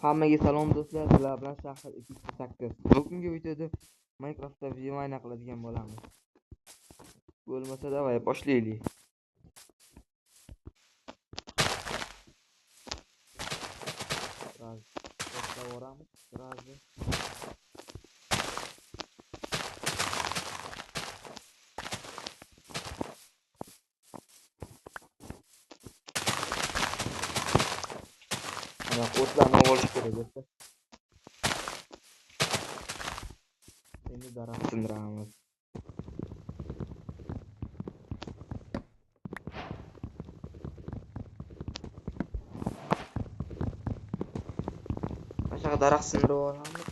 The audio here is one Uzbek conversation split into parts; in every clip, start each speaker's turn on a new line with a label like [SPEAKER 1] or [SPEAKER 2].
[SPEAKER 1] Hammaga salom do'stlar, sizlar bilan Shahar 208. Bugungi videoda Minecraftda video o'yna qiladigan bo'lamiz. Bo'lmasa davay boshlaylik. Boshlayveramiz. Mana o'tlarni olish kerak do'stlar. Endi daraxt sindiramiz. Aşağı daraxt sindirib olamiz.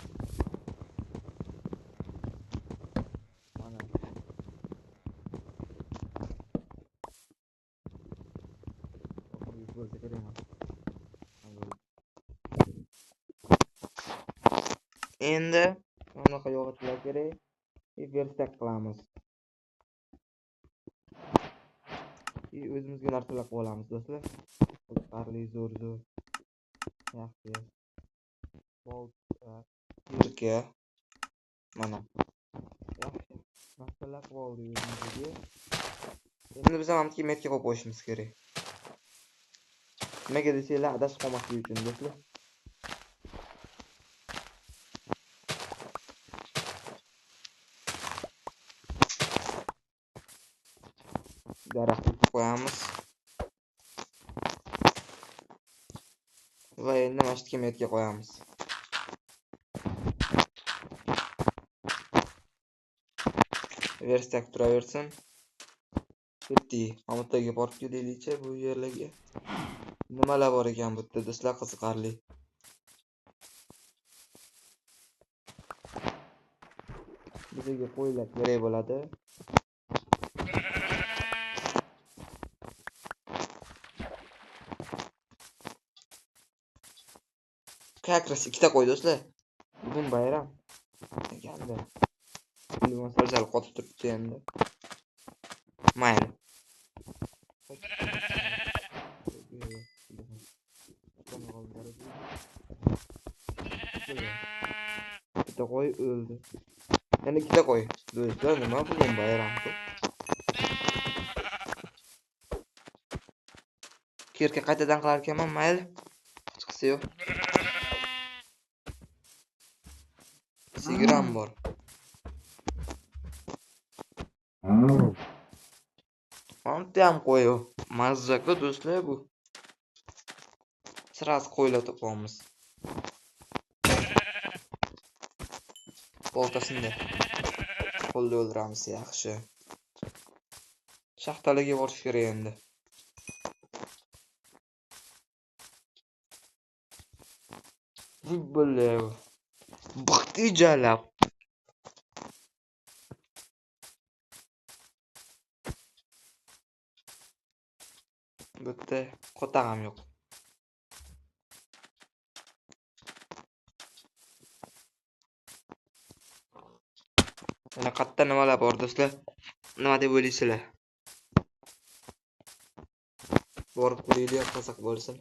[SPEAKER 1] Mana. Bo'lsa kerak. Endi bunaqa yog'ochlar kerak. Verstak qilamiz. O'zimizga narsalar qilib olamiz do'stlar. Qarli zo'r. Yaxshi. Bolta, yirka. Mana. Yaxshi. Narsalar qilib oldik o'zimizga. Endi biz ham metga qo'yib qo'yishimiz kerak. Nimaga desanglar, adashib qolmaslik uchun do'stlar. Daraxtni qo'yamiz. Va endi mana shu metga qo'yamiz. Verstak turaversin. Bitti. Amataga borib kelaylikchi bu yerlarga. Nimalar bor ekan bu yerda do'stlar, qiziqarli. Bizga qo'ylar kerak bo'ladi. Kakras ikkita qo'y do'stlar. Bugun bayram. Endi. Limon sal qotib turibdi endi. Mayli. Ikkita qo'y o'ldi. Yana ikkita qo'y. Do'stlar, nima bugun bayram? Kirka qaytadan qilar ekanman, mayli. Chiqsa yo'q. Sigiram bor. Anta ham qo'y. Mazza-ku do'stlar bu. Siraz qo'ylar topamiz. Boltasini qo'lda o'ldiramiz, yaxshi. Shaxtalarga borish kerak endi. Futbollar. Baxtijalab. Bu yerda qotaq ham yo'q. Mana qatta nimalar bor do'stlar? Nima deb o'ylaysizlar? Borib ko'raylik, qiziq bo'lsin.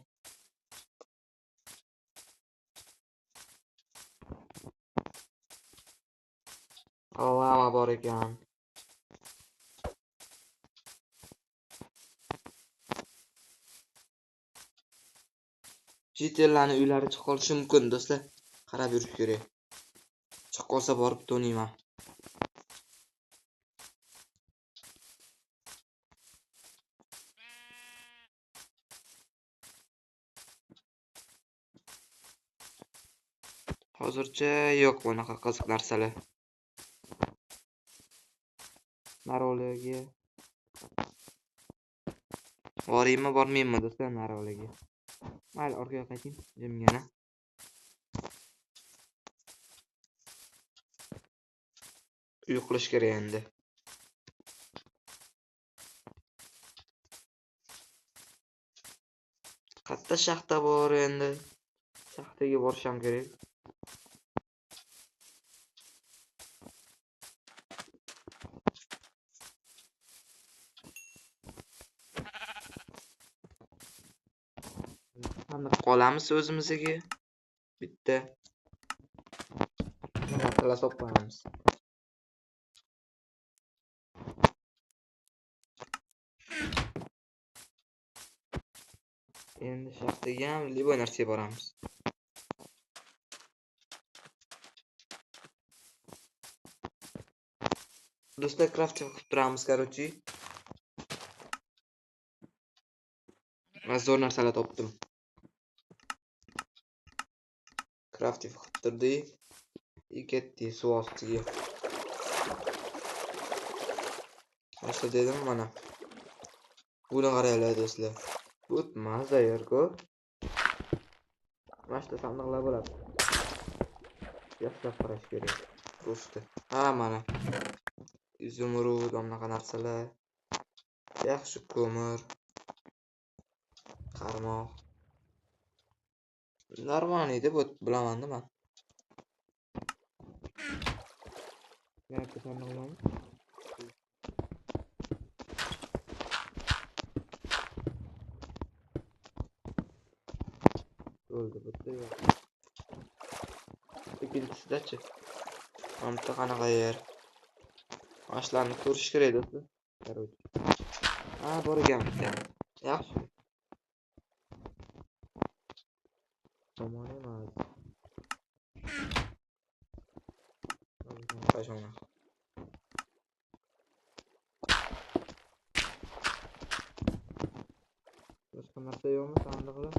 [SPEAKER 1] Avama bor ekan. Jitellarning uylari chiqib qolishi mumkin do'stlar. Qarab yurish kerak. Chiqib qolsa borib to'nayman. Hozircha yo'q bunaqa qiziq narsalar. Narolaga boraymi, bormaymi do'stlar narolaga? Mayli, orqaga qayting, jimgina. Uy qilish kerak endi. Qatta shaxta bor endi. Shaxtaga borishim kerak. Qolamiz o'zimizga. bitta narsalar to'playmiz. Endi shaxtaga ham liboy narsaga boramiz. Do'stlar, crafting qilib turamiz, короче. Men zo'r narsalar topdim. Crafting qilib turdik. Ketdi suv ostiga. Mana dedim mana. Buni qaranglar do'stlar. Bu mazza yer-ku. Mana shu sandiqlar bo'ladi. Yaxshilab qarash kerak. Do'stlar. Ha, mana. Izumrud, bunaqa narsalar. Yaxshi ko'mir. Qarmoq. Normal edi, bu bilaman-da men. Yana sandiqlarmi? O'ldi bitta yo'q. Ikkinchisidachi. Mana qanaqa yer. Ashlarni ko'rish kerak do'stlar. Короче. Ha, bor ekan bitta. Yaxshi. Yomon emas. Qashona. Boshqa narsa yo'qmi sandiqlar?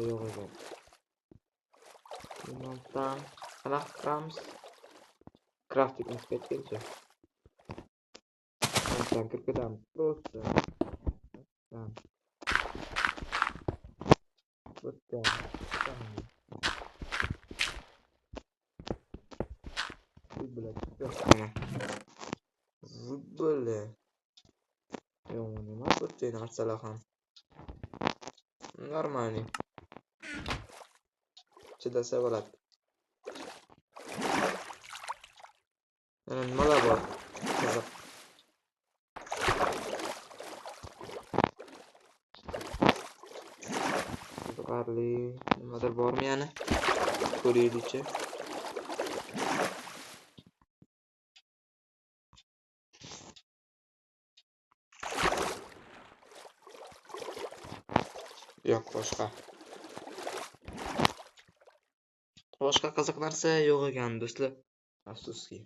[SPEAKER 1] Yo'q ekan. Bundan qanaqa qilamiz? Crafting ketgancha. Bundan kirib ketamiz. Просто. Bitta. Zubla. Yomon emas bitta narsalar ham. Нормально. Chidasa bo'ladi. Yana nimalar bor? Qiziq. Qiziqarli nimadir bormi yana? Ko'raylikchi. Yo'q, boshqa qiziq narsa yo'q ekan do'stlar. Afsuski.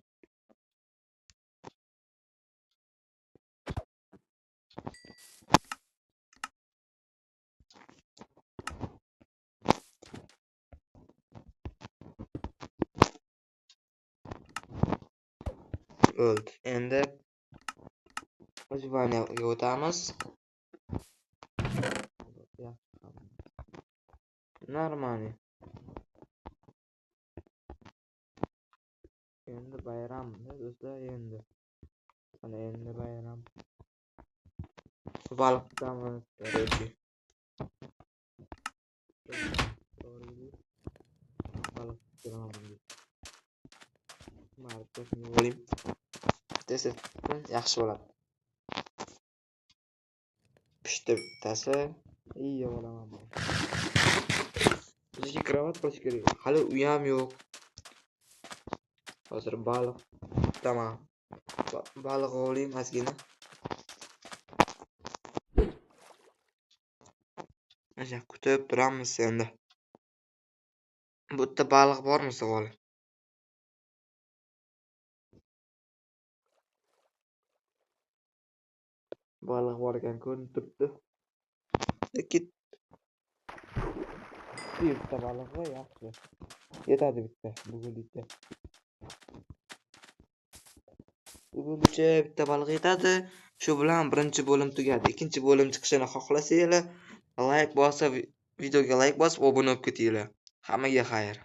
[SPEAKER 1] O'ldi. Endi Ojvaniyaga o'tamiz. Normal. Endi bayram, do'stlar, endi. Mana endi bayram. Baliq tutamiz, короче. Baliq tutamiz. Markasini olayım. Desa, yaxshi bo'ladi. Pishdi bittasi. Iyi bo'laman. Bizga kravat qilish kerak. Hali uyam yo'q. Hozir baliq tutaman. Baliq olayim ozgina. Mana kutib turamiz endi. Bu yerda baliq bormi savol? Baliq bor ekan ko'rinib turibdi. Lekin bitta baliq va yaxshi. Yetadi bitta bugunlikka. Buguncha bitta baliq yetadi. Shu bilan birinchi bo'lim tugadi. Ikkinchi bo'lim chiqishini xohlasanglar, like bosib, videoga like bosib, obuna bo'lib ketinglar. Hammaga xayr.